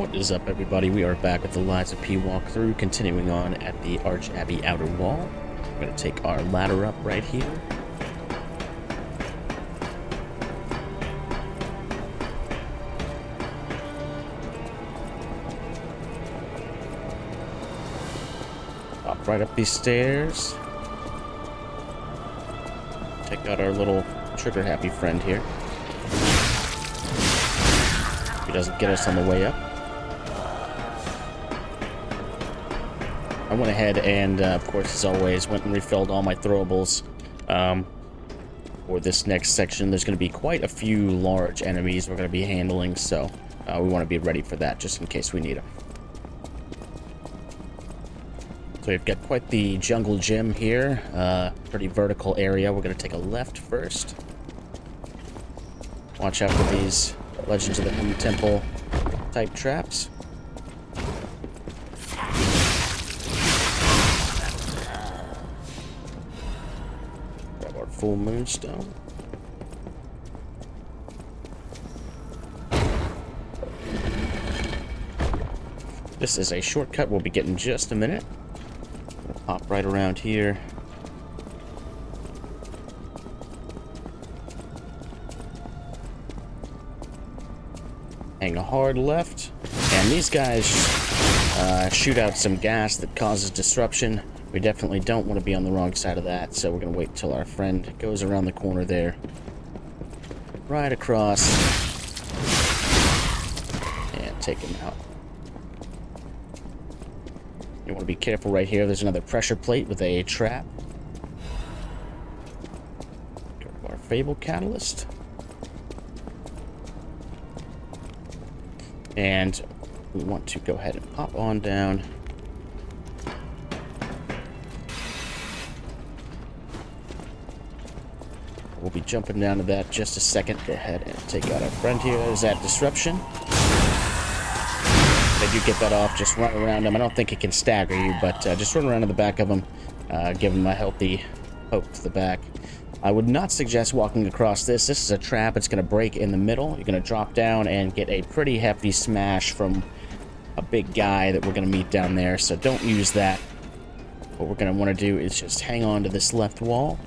What is up, everybody? We are back with the Lies of P walkthrough, continuing on at the Arche Abbey outer wall. We're going to take our ladder up right here. Hop right up these stairs. Check out our little trigger-happy friend here. He doesn't get us on the way up. I went ahead and, of course, as always, went and refilled all my throwables for this next section. There's going to be quite a few large enemies we're going to be handling, so we want to be ready for that just in case we need them. So we've got quite the jungle gym here, pretty vertical area. We're going to take a left first. Watch out for these Legends of the Hidden Temple type traps. Full moonstone. This is a shortcut we'll be getting in just a minute. We'll pop right around here. Hang a hard left. And these guys shoot out some gas that causes disruption. We definitely don't want to be on the wrong side of that, so we're going to wait until our friend goes around the corner there. Right across. And take him out. You want to be careful right here. There's another pressure plate with a trap. Grab our Fable Catalyst. And we want to go ahead and pop on down. We'll be jumping down to that just a second. Go ahead and take out our friend here. There's that disruption. If you get that off, just run around him. I don't think it can stagger you, but just run around to the back of him. Give him a healthy poke to the back. I would not suggest walking across this. This is a trap. It's going to break in the middle. You're going to drop down and get a pretty hefty smash from a big guy that we're going to meet down there. So don't use that. What we're going to want to do is just hang on to this left wall.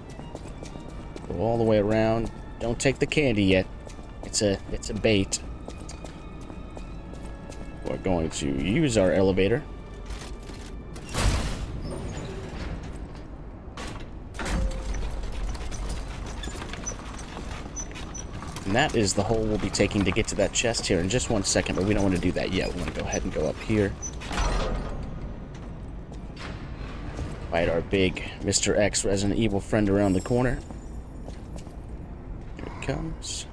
Go all the way around. Don't take the candy yet. It's a bait. We're going to use our elevator. And that is the hole we'll be taking to get to that chest here in just 1 second, but we don't want to do that yet. We want to go ahead and go up here. Fight our big Mr. X Resident Evil friend around the corner. Comes.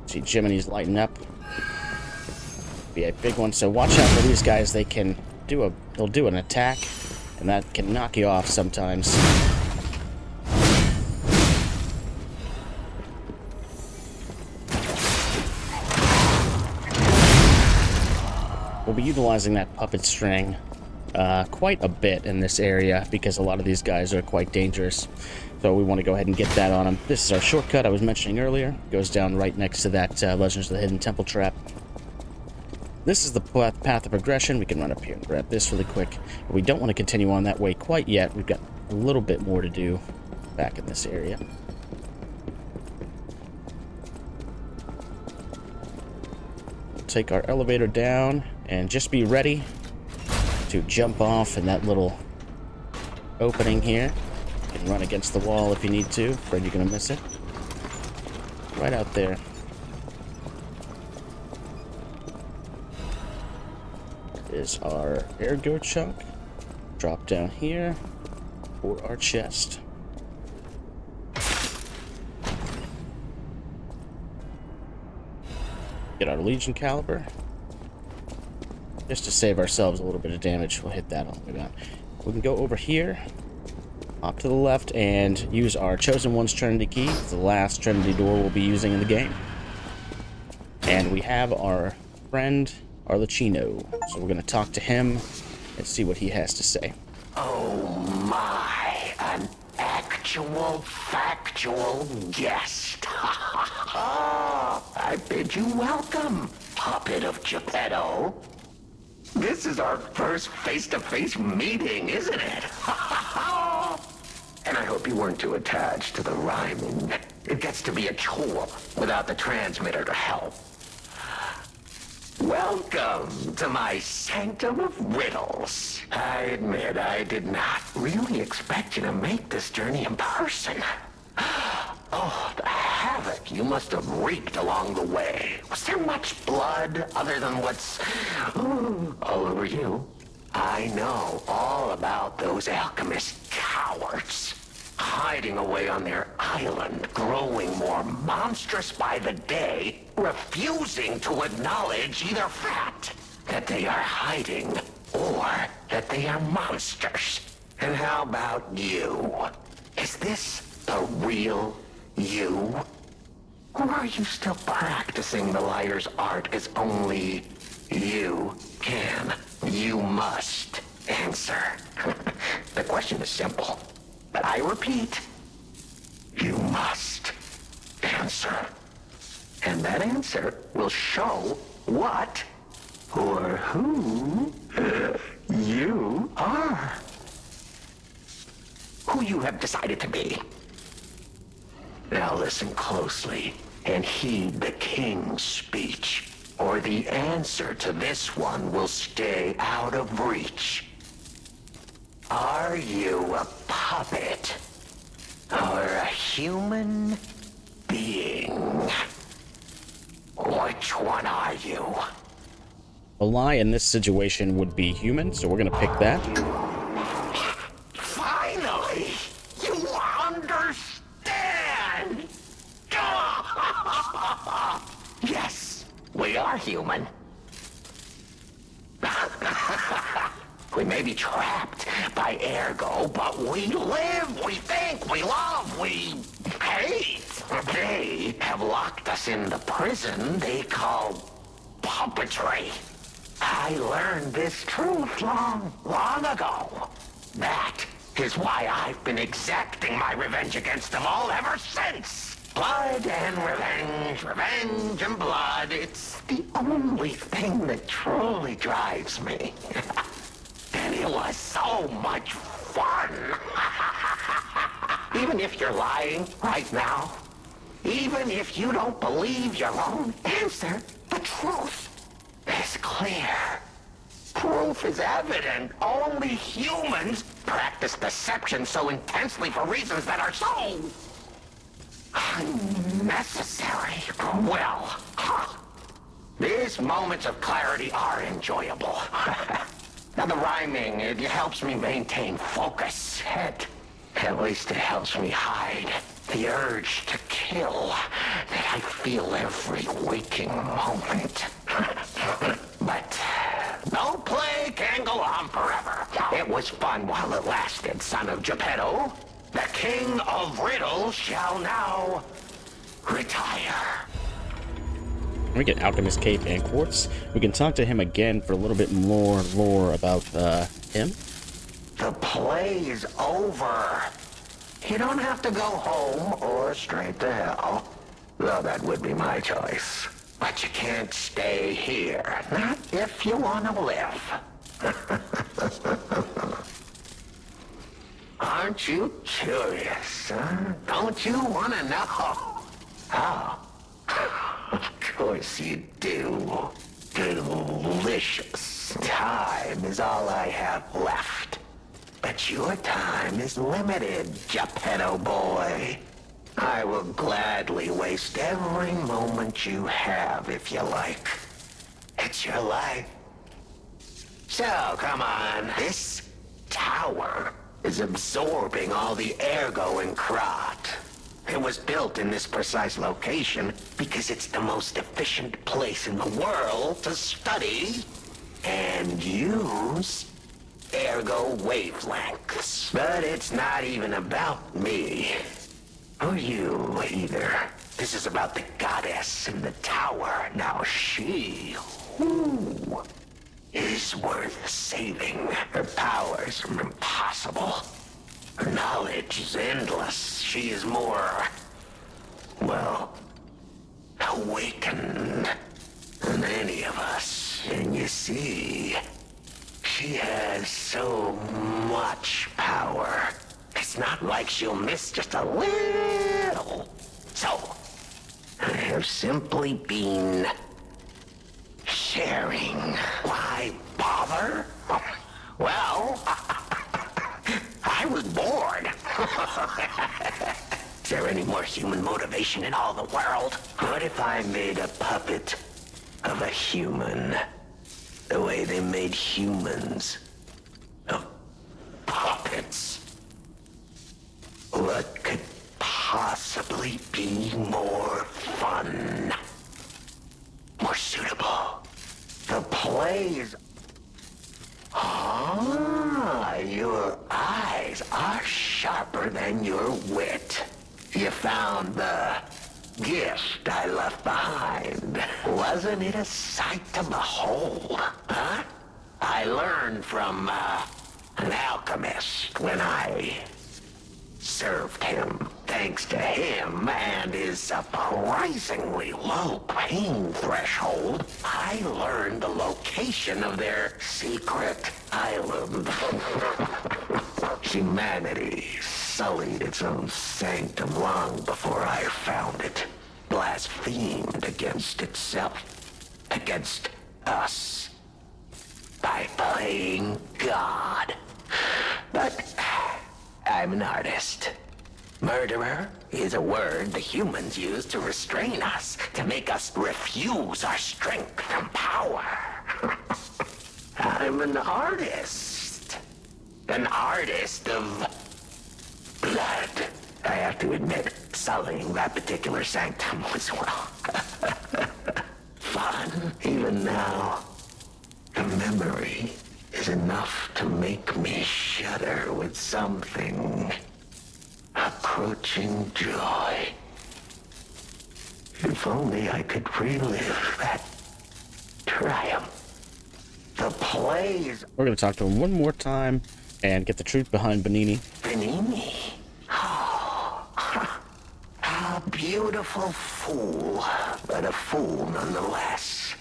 See Jiminy's lighting up. Be a big one, so watch out for these guys. They'll do an attack, and that can knock you off sometimes. We'll be utilizing that puppet string quite a bit in this area because a lot of these guys are quite dangerous. So we want to go ahead and get that on them. This is our shortcut I was mentioning earlier. Goes down right next to that Legends of the Hidden Temple trap. This is the path of progression. We can run up here and grab this really quick. But we don't want to continue on that way quite yet. We've got a little bit more to do back in this area. We'll take our elevator down and just be ready to jump off in that little opening here. You can run against the wall if you need to. Afraid you're going to miss it. Right out there. Is our Ergo chunk. Drop down here for our chest. Get our Legion caliber. Just to save ourselves a little bit of damage, we'll hit that all the way down. We can go over here. Hop to the left and use our Chosen One's Trinity key. It's the last Trinity door we'll be using in the game. And we have our friend Arlecchino. So we're going to talk to him and see what he has to say. Oh my, an actual factual guest. I bid you welcome, puppet of Geppetto. This is our first face-to-face meeting, isn't it? And I hope you weren't too attached to the rhyming. It gets to be a chore without the transmitter to help. Welcome to my sanctum of riddles. I admit I did not really expect you to make this journey in person. Oh, the havoc you must have wreaked along the way. Was there much blood other than what's all over you? I know all about those alchemist cowards. Hiding away on their island, growing more monstrous by the day, refusing to acknowledge either fact that they are hiding or that they are monsters. And how about you? Is this the real you? Or are you still practicing the liar's art as only you can? You must answer. The question is simple, but I repeat, you must answer. And that answer will show what or who you are. Who you have decided to be. Now listen closely and heed the king's speech, or the answer to this one will stay out of reach. Are you a puppet or a human being? Which one are you? A lie in this situation would be human, so we're going to pick that. Finally, you understand. Yes, we are human. We may be trapped by Ergo, but we live, we think, we love, we hate. They have locked us in the prison they call puppetry. I learned this truth long ago. That is why I've been exacting my revenge against them all ever since. Blood and revenge, revenge and blood. It's the only thing that truly drives me. And it was so much fun. Even if you're lying right now, even if you don't believe your own answer, the truth is clear. Proof is evident. Only humans practice deception so intensely for reasons that are so unnecessary. Well, these moments of clarity are enjoyable. Now the rhyming, it helps me maintain focus. At least it helps me hide the urge to kill that I feel every waking moment. But no play can go on forever. It was fun while it lasted, son of Geppetto. The king of riddles shall now retire. We get Alchemist Cape and Quartz. We can talk to him again for a little bit more lore about him. The play is over. You don't have to go home or straight to hell. Though that would be my choice. But you can't stay here. Not if you want to live. Aren't you curious, huh? Don't you want to know? Oh. Of course you do. Delicious. Time is all I have left. But your time is limited, Geppetto boy. I will gladly waste every moment you have if you like. It's your life. So, come on. This tower is absorbing all the Ergo in Krat. It was built in this precise location because it's the most efficient place in the world to study and use Ergo wavelengths. But it's not even about me. Or you, either. This is about the goddess in the tower. Now she, ooh, is worth saving. Her powers are impossible. Her knowledge is endless. She is more, well, awakened than any of us. And you see, she has so much power. It's not like she'll miss just a little. So, I have simply been sharing. Why bother? Well, I was bored. Is there any more human motivation in all the world? What if I made a puppet of a human? The way they made humans of puppets. What could possibly be more fun? More suitable? The plays. Ah, your eyes are sharper than your wit. You found the gift I left behind. Wasn't it a sight to behold, huh? I learned from an alchemist when I served him. Thanks to him and his surprisingly low pain threshold, I learned the location of their secret island. Humanity sullied its own sanctum long before I found it. Blasphemed against itself, against us, by playing God. But I'm an artist. Murderer is a word the humans use to restrain us, to make us refuse our strength and power. I'm an artist. An artist of blood. I have to admit, sullying that particular sanctum was, well, fun. Even now, the memory is enough to make me shudder with something approaching joy. If only I could relive that triumph. The plays. We're going to talk to him one more time and get the truth behind Benini. Benini? Oh, a beautiful fool, but a fool nonetheless.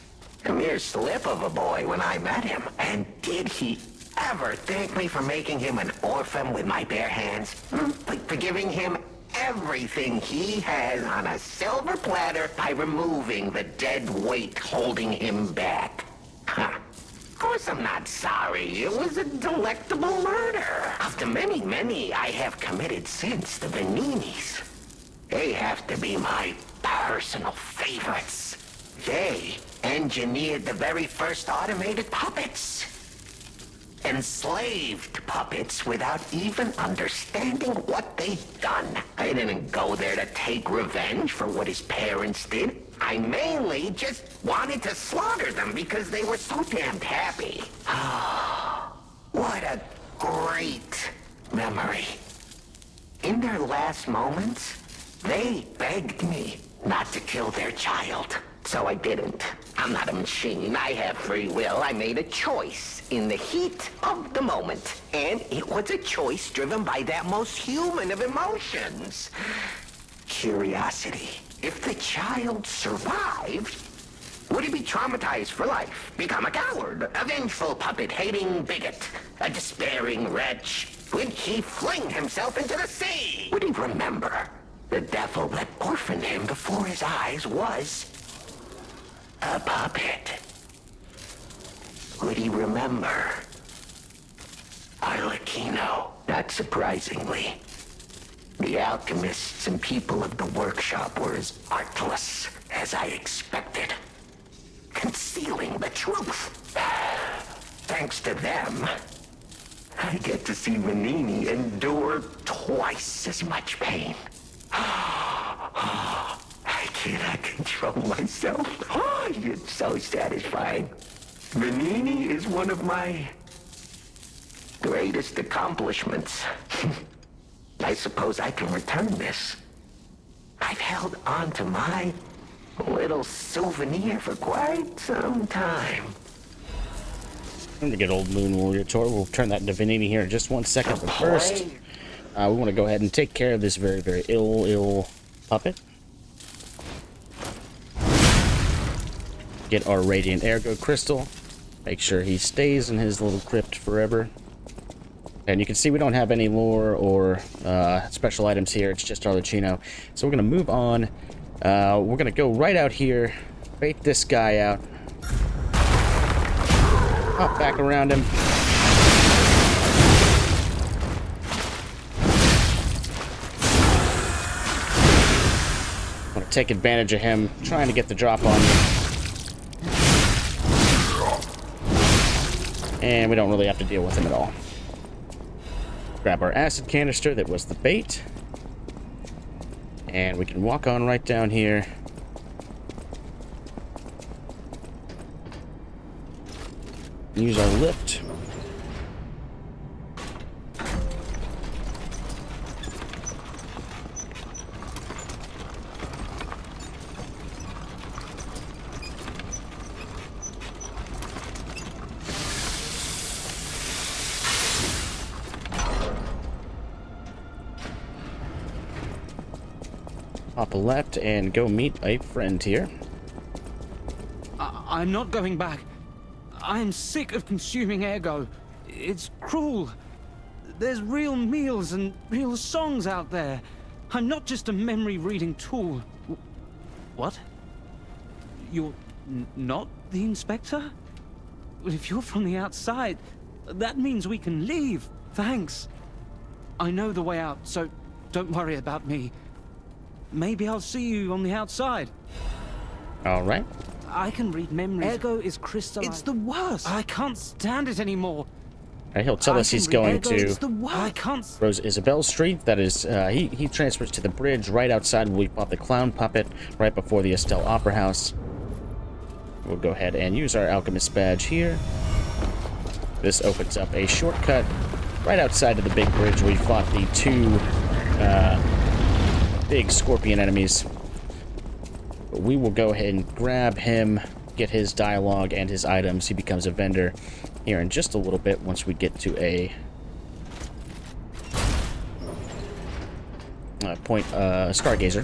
A mere slip of a boy when I met him. And did he ever thank me for making him an orphan with my bare hands? For giving him everything he has on a silver platter by removing the dead weight holding him back. Of course I'm not sorry. It was a delectable murder. Of the many I have committed since, the Beninis. They have to be my personal favorites. They engineered the very first automated puppets. Enslaved puppets without even understanding what they'd done. I didn't go there to take revenge for what his parents did. I mainly just wanted to slaughter them because they were so damned happy. What a great memory. In their last moments, they begged me not to kill their child. So I didn't. I'm not a machine. I have free will. I made a choice in the heat of the moment. And it was a choice driven by that most human of emotions. Curiosity. If the child survived, would he be traumatized for life? Become a coward? A vengeful puppet-hating bigot? A despairing wretch? Would he fling himself into the sea? Would he remember the devil that orphaned him before his eyes was a puppet? Would he remember Arlecchino? Not surprisingly, the alchemists and people of the workshop were as artless as I expected, concealing the truth. Thanks to them, I get to see Benini endure twice as much pain. I cannot control myself. It's so satisfying. Benini is one of my greatest accomplishments. I suppose I can return this. I've held on to my little souvenir for quite some time. I'm gonna get old Moon Warrior Tor. We'll turn that divinity here in just 1 second. But first, we want to go ahead and take care of this very, very ill puppet. Get our Radiant Ergo Crystal. Make sure he stays in his little crypt forever. And you can see we don't have any lore or special items here. It's just Arlecchino. So we're going to move on. We're going to go right out here. Bait this guy out. Hop back around him. Want to take advantage of him trying to get the drop on you. And we don't really have to deal with him at all. Grab our acid canister that was the bait. And we can walk on right down here. Use our lift. Hop a left and go meet a friend here. I'm not going back. I'm sick of consuming Ergo. It's cruel. There's real meals and real songs out there. I'm not just a memory-reading tool. What? You're not the Inspector? Well, if you're from the outside, that means we can leave. Thanks. I know the way out, so don't worry about me. Maybe I'll see you on the outside. All right. I can read memories. Ergo is crystalline. It's the worst. I can't stand it anymore. He'll tell us he's going to I can't. Rose Isabel Street. That is, he transfers to the bridge right outside where we bought the clown puppet, right before the Estelle Opera House. We'll go ahead and use our alchemist badge here. This opens up a shortcut right outside of the big bridge where we fought the two big scorpion enemies. But we will go ahead and grab him, get his dialogue and his items. He becomes a vendor here in just a little bit once we get to a point, Stargazer.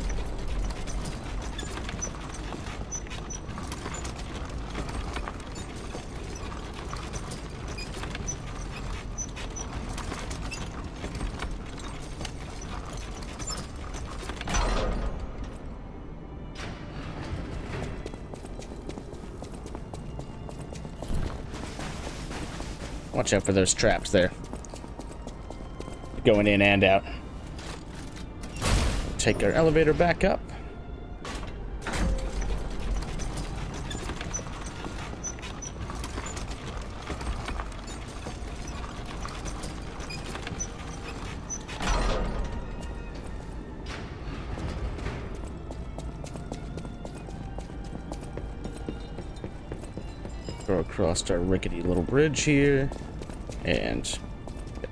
Watch out for those traps there. Going in and out. Take our elevator back up. Go across our rickety little bridge here. And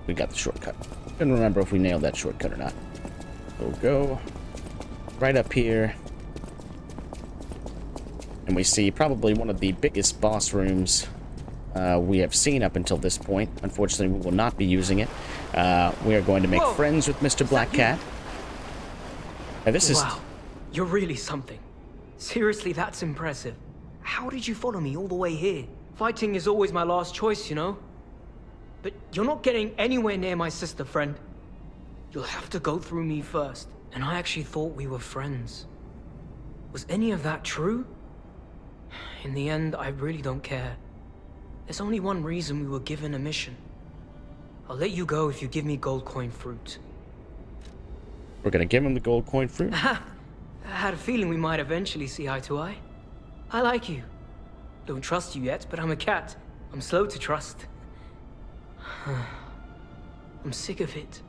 we got the shortcut. Couldn't remember if we nailed that shortcut or not. We'll go right up here. And we see probably one of the biggest boss rooms we have seen up until this point. Unfortunately, we will not be using it. We are going to make friends with Mr. Black Cat. This is... Wow, you're really something. Seriously, that's impressive. How did you follow me all the way here? Fighting is always my last choice, you know? But you're not getting anywhere near my sister, friend. You'll have to go through me first. And I actually thought we were friends. Was any of that true? In the end, I really don't care. There's only one reason we were given a mission. I'll let you go if you give me gold coin fruit. We're gonna give him the gold coin fruit? I had a feeling we might eventually see eye to eye. I like you. Don't trust you yet, but I'm a cat. I'm slow to trust. I'm sick of it.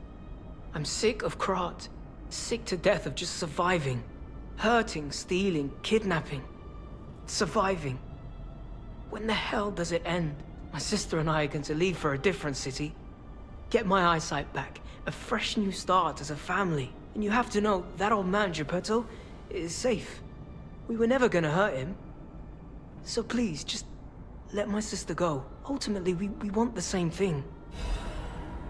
I'm sick of Krat. Sick to death of just surviving. Hurting, stealing, kidnapping. Surviving. When the hell does it end? My sister and I are going to leave for a different city. get my eyesight back, a fresh new start as a family. And you have to know, that old man, Geppetto, is safe. We were never gonna hurt him. So please, just let my sister go. Ultimately, we want the same thing.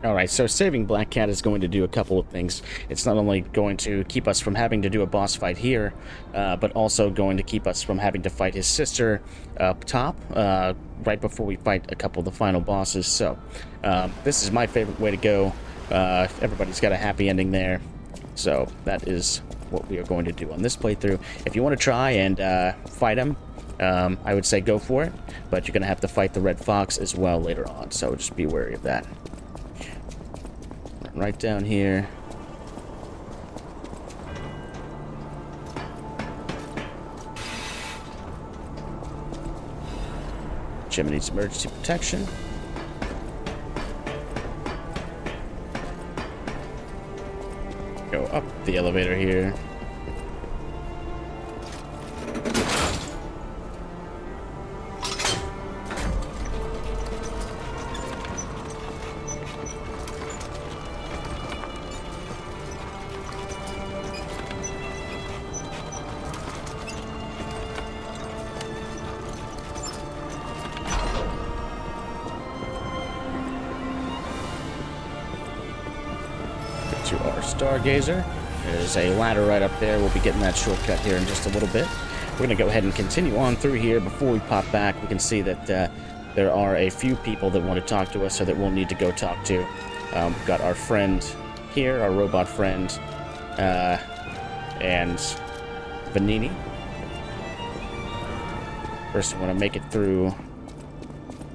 Alright, so saving Black Cat is going to do a couple of things. It's not only going to keep us from having to do a boss fight here, but also going to keep us from having to fight his sister up top, right before we fight a couple of the final bosses. So, this is my favorite way to go. Everybody's got a happy ending there. So, that is what we are going to do on this playthrough. If you want to try and fight him, I would say go for it, but you're going to have to fight the Red Fox as well later on, so just be wary of that. Right down here. Jim needs emergency protection. Go up the elevator here. To our Stargazer. There's a ladder right up there. We'll be getting that shortcut here in just a little bit. We're going to go ahead and continue on through here. Before we pop back, we can see that there are a few people that want to talk to us, so that we'll need to go talk to. We've got our friend here, our robot friend, and Vanini. First, we want to make it through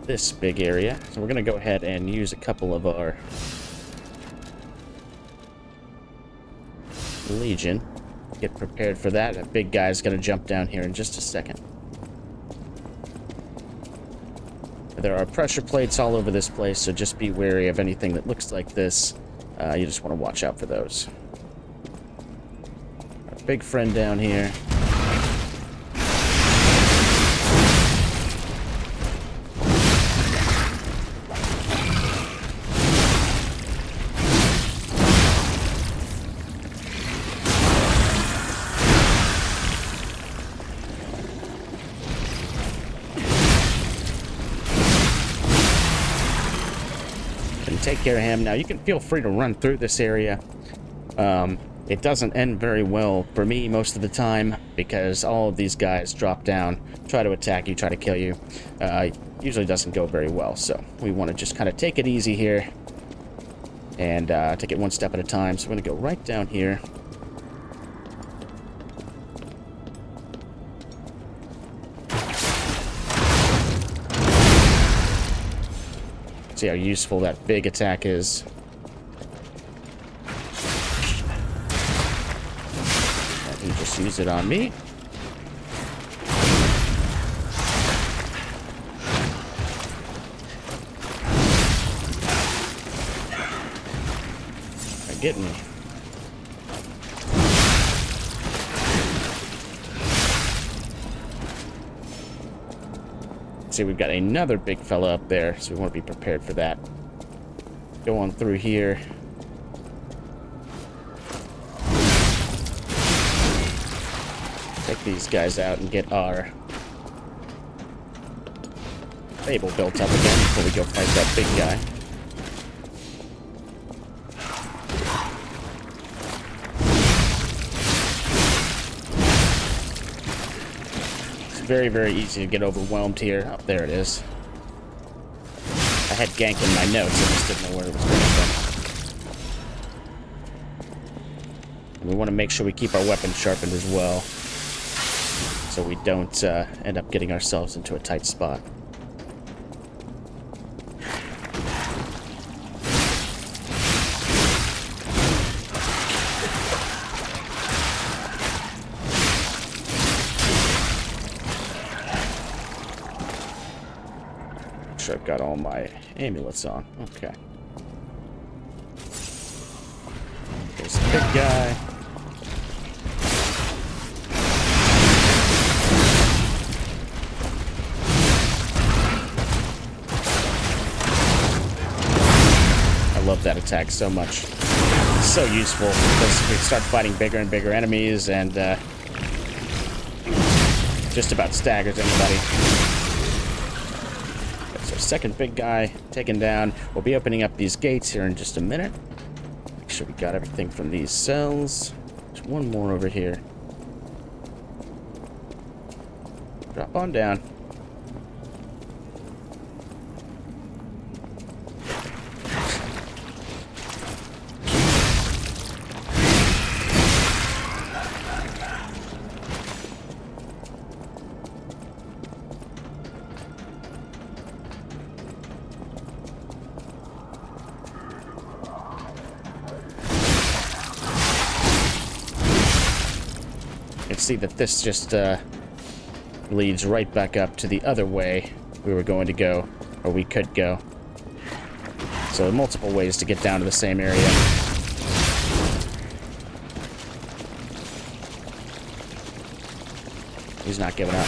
this big area. So we're going to go ahead and use a couple of our Legion. Get prepared for that. That big guy's going to jump down here in just a second. There are pressure plates all over this place, so just be wary of anything that looks like this. You just want to watch out for those. Our big friend down here. Take care of him. Now you can feel free to run through this area. It doesn't end very well for me most of the time, because all of these guys drop down, try to attack you, try to kill you. Usually doesn't go very well, so we want to just kind of take it easy here and take it one step at a time. So we're going to go right down here. See how useful that big attack is. Let me just use it on me. They're getting me. See, we've got another big fella up there, so we want to be prepared for that. Go on through here. Take these guys out and get our Fable built up again before we go fight that big guy. Very, very easy to get overwhelmed here. Oh, there it is. I had gank in my notes, I just didn't know where it was coming from. And we want to make sure we keep our weapons sharpened as well, so we don't end up getting ourselves into a tight spot. I've got all my amulets on. Okay. There's the big guy. love that attack so much. It's so useful because we start fighting bigger and bigger enemies and just about staggers anybody. Okay, so second big guy taken down. We'll be opening up these gates here in just a minute. Make sure we got everything from these cells. There's one more over here. Drop on down. See that this just leads right back up to the other way we were going to go, or we could go. So multiple ways to get down to the same area. He's not giving up.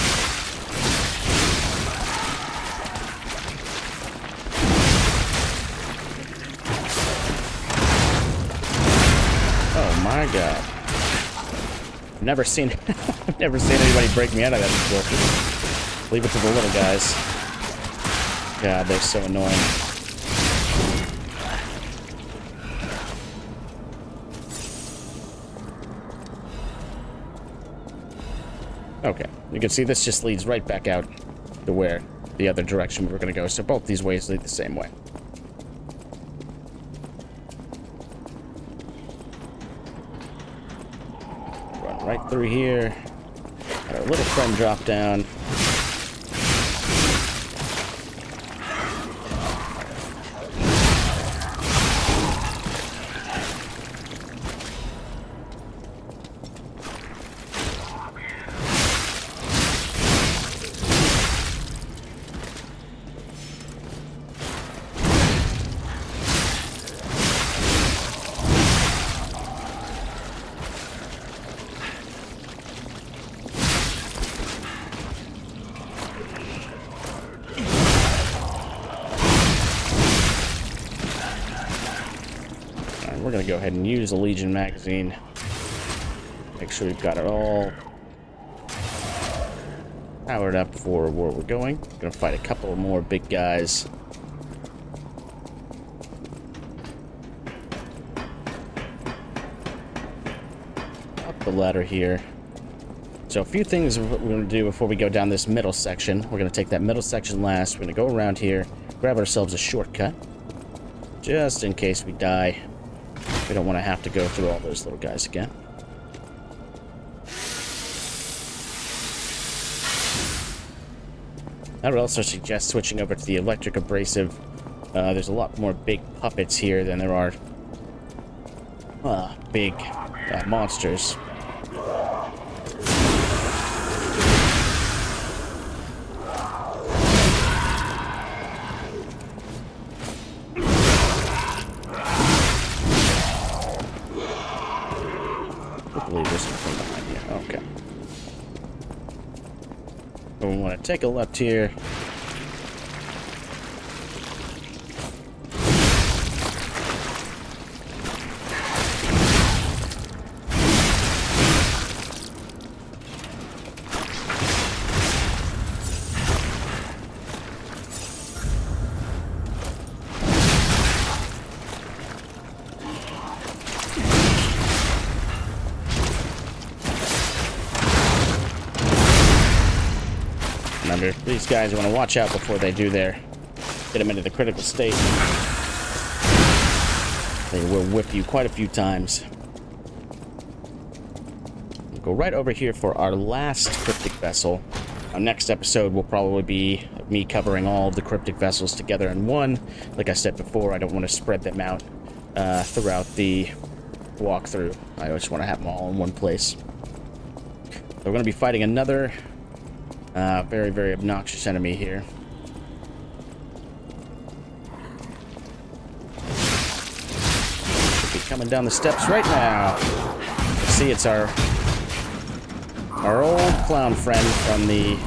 Oh my god. Never seen anybody break me out of that before. Leave it to the little guys. God, they're so annoying. Okay, you can see this just leads right back out to where the other direction we were going to go. So both these ways lead the same way. Right through here. Got our little friend drop down. We're going to go ahead and use the Legion magazine. Make sure we've got it all powered up for where we're going. Going to fight a couple more big guys. Up the ladder here. So a few things we're going to do before we go down this middle section. We're going to take that middle section last. We're going to go around here, grab ourselves a shortcut. Just in case we die. We don't want to have to go through all those little guys again. I would also suggest switching over to the electric abrasive. There's a lot more big puppets here than there are big monsters. Okay. So we want to take a left here. Remember, these guys, you want to watch out before they do get them into the critical state. They will whip you quite a few times. We'll go right over here for our last cryptic vessel. Our next episode will probably be me covering all of the cryptic vessels together in one. Like I said before, I don't want to spread them out throughout the walkthrough. I just want to have them all in one place. So we're going to be fighting another very, very obnoxious enemy here. Should be coming down the steps right now. See, it's our old clown friend from the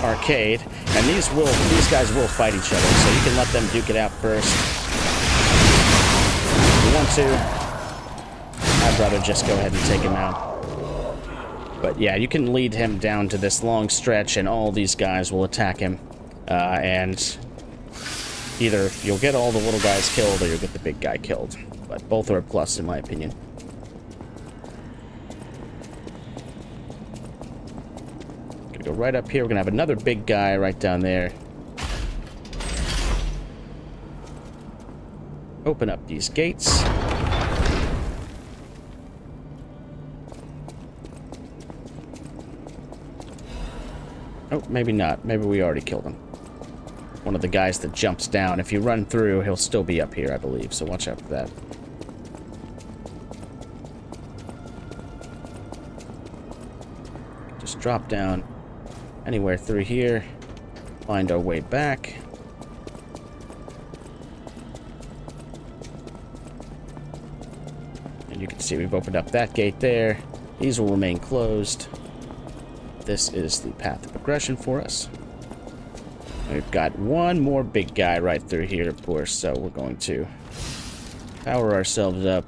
arcade. And these guys will fight each other, so you can let them duke it out first. If you want to, I'd rather just go ahead and take him out. But yeah, you can lead him down to this long stretch, and all these guys will attack him. And either you'll get all the little guys killed, or you'll get the big guy killed. But both are a plus, in my opinion. Gonna go right up here. We're gonna have another big guy right down there. Open up these gates. Oh, maybe not. Maybe we already killed him. One of the guys that jumps down. If you run through, he'll still be up here, I believe. So watch out for that. Just drop down anywhere through here. Find our way back. And you can see we've opened up that gate there. These will remain closed. This is the path of progression for us. We've got one more big guy right through here, of course, so we're going to power ourselves up.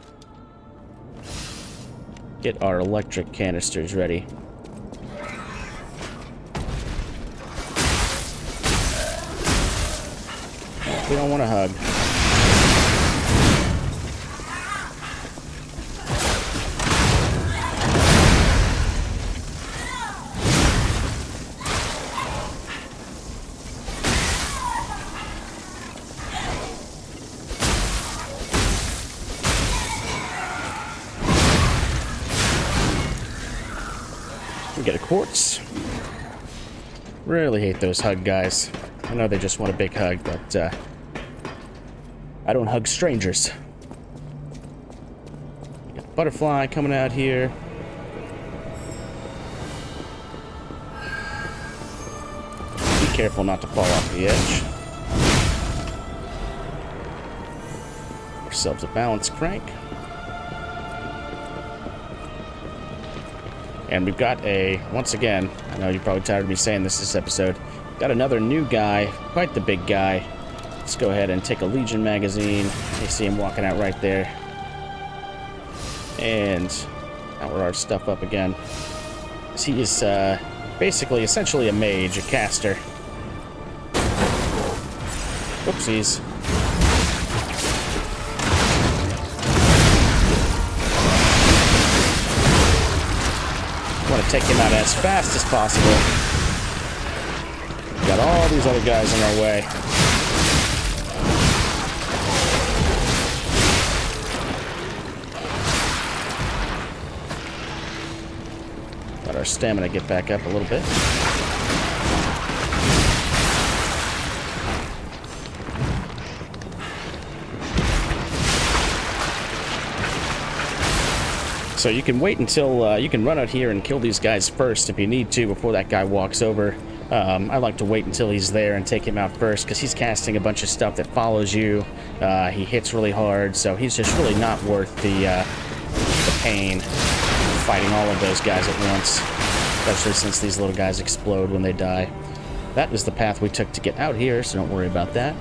Get our electric canisters ready. We don't want to hug. We get a quartz. Really hate those hug guys. I know they just want a big hug, but I don't hug strangers. We got a butterfly coming out here. Be careful not to fall off the edge. Ourselves a balance crank. And we've got a, once again, I know you're probably tired of me saying this episode, got another new guy, quite the big guy. Let's go ahead and take a Legion magazine. You see him walking out right there. And power our stuff up again. He is basically, essentially a mage, a caster. Whoopsies. Want to take him out as fast as possible. Got all these other guys in our way. Let our stamina get back up a little bit. So you can wait until, you can run out here and kill these guys first if you need to before that guy walks over. I like to wait until he's there and take him out first because he's casting a bunch of stuff that follows you. He hits really hard, so he's just really not worth the pain of fighting all of those guys at once, especially since these little guys explode when they die. That is the path we took to get out here, so don't worry about that.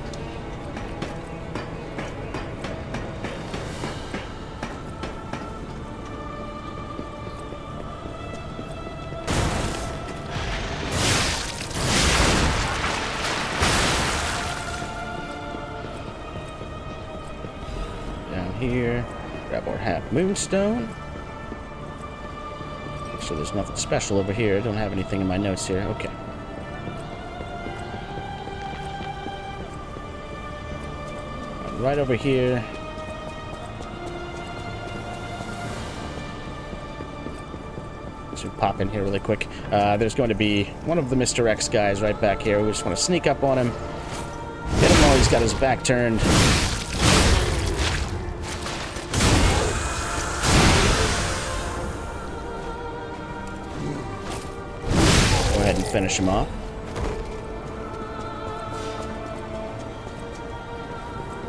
Here, grab our half moonstone. Make sure there's nothing special over here. I don't have anything in my notes here. Okay. Right over here. So pop in here really quick. There's going to be one of the Mr. X guys right back here. We just want to sneak up on him. Get him while he's got his back turned. And finish him off.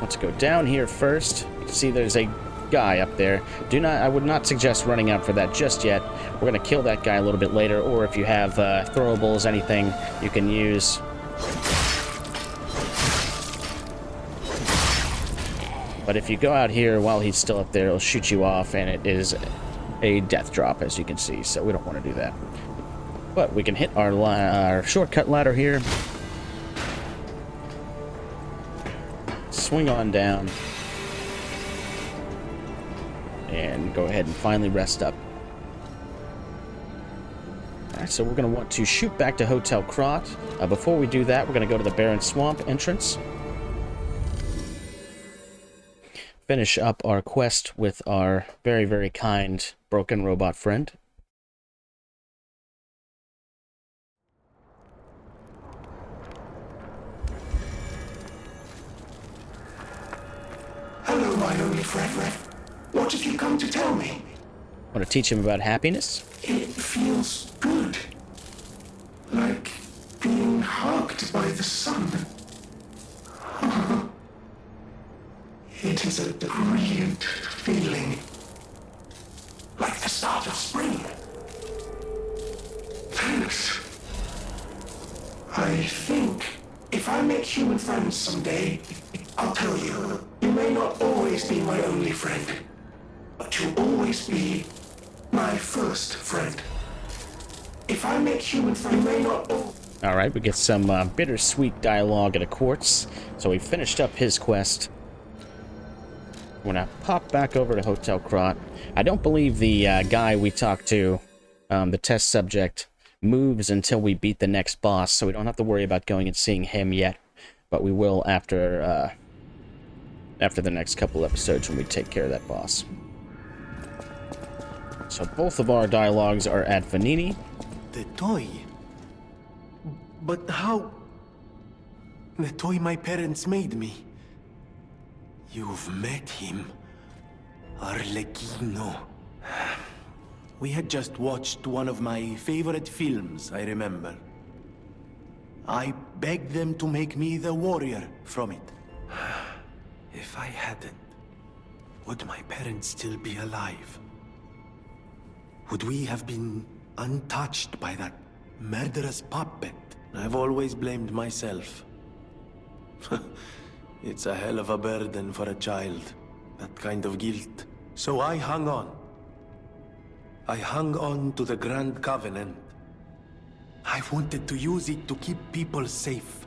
Let's go down here first. You can see there's a guy up there. I would not suggest running out for that just yet. We're gonna kill that guy a little bit later, or if you have throwables, anything you can use But if you go out here while he's still up there, it'll shoot you off, and it is a death drop, as you can see, so we don't want to do that. But we can hit our shortcut ladder here. Swing on down. And go ahead and finally rest up. Alright, so we're going to want to shoot back to Hotel Krat. Before we do that, we're going to go to the Barren Swamp entrance. Finish up our quest with our very, very kind broken robot friend. Hello, my only friend. What have you come to tell me? Want to teach him about happiness? It feels good. Like being hugged by the sun. It is a brilliant feeling. Like the start of spring. Thanks. I think if I make human friends someday, I'll tell you, you may not always be my only friend, but you'll always be my first friend. If I make human friends, you may not... Alright, we get some bittersweet dialogue at a quartz. So we finished up his quest. We're gonna pop back over to Hotel Krat. I don't believe the guy we talked to, the test subject, moves until we beat the next boss, so we don't have to worry about going and seeing him yet. But we will after the next couple episodes when we take care of that boss. So both of our dialogues are at Vanini. The toy? But how? The toy my parents made me. You've met him. Arlecchino. We had just watched one of my favorite films, I remember. I begged them to make me the warrior from it. If I hadn't, would my parents still be alive? Would we have been untouched by that murderous puppet? I've always blamed myself. It's a hell of a burden for a child, that kind of guilt. So I hung on. I hung on to the Grand Covenant. I wanted to use it to keep people safe.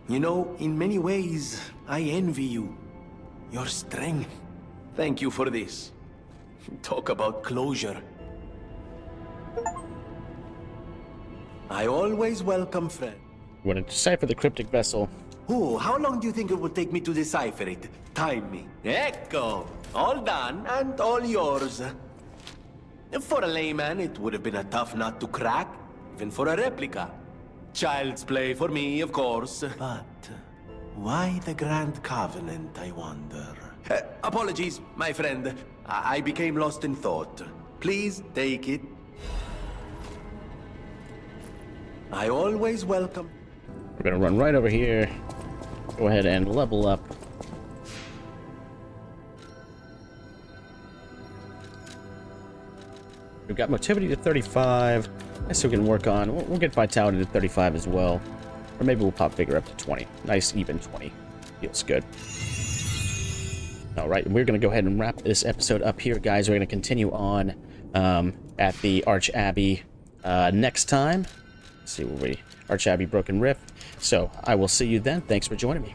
You know, in many ways, I envy you. Your strength. Thank you for this. Talk about closure. I always welcome friends. We're going to decipher the cryptic vessel. Oh, how long do you think it will take me to decipher it? Time me. Ecco! All done, and all yours. For a layman, it would have been a tough nut to crack, even for a replica. Child's play for me, of course. But why the Grand Covenant, I wonder? Apologies, my friend. I became lost in thought. Please take it. I always welcome... We're going to run right over here. Go ahead and level up. We've got motivity to 35. That's what we can work on. We'll get vitality to 35 as well. Or maybe we'll pop vigor up to 20. Nice, even 20. Feels good. Alright, we're going to go ahead and wrap this episode up here, guys. We're going to continue on at the Arche Abbey next time. Let's see where we... Arche Abbey Broken Rift. So, I will see you then. Thanks for joining me.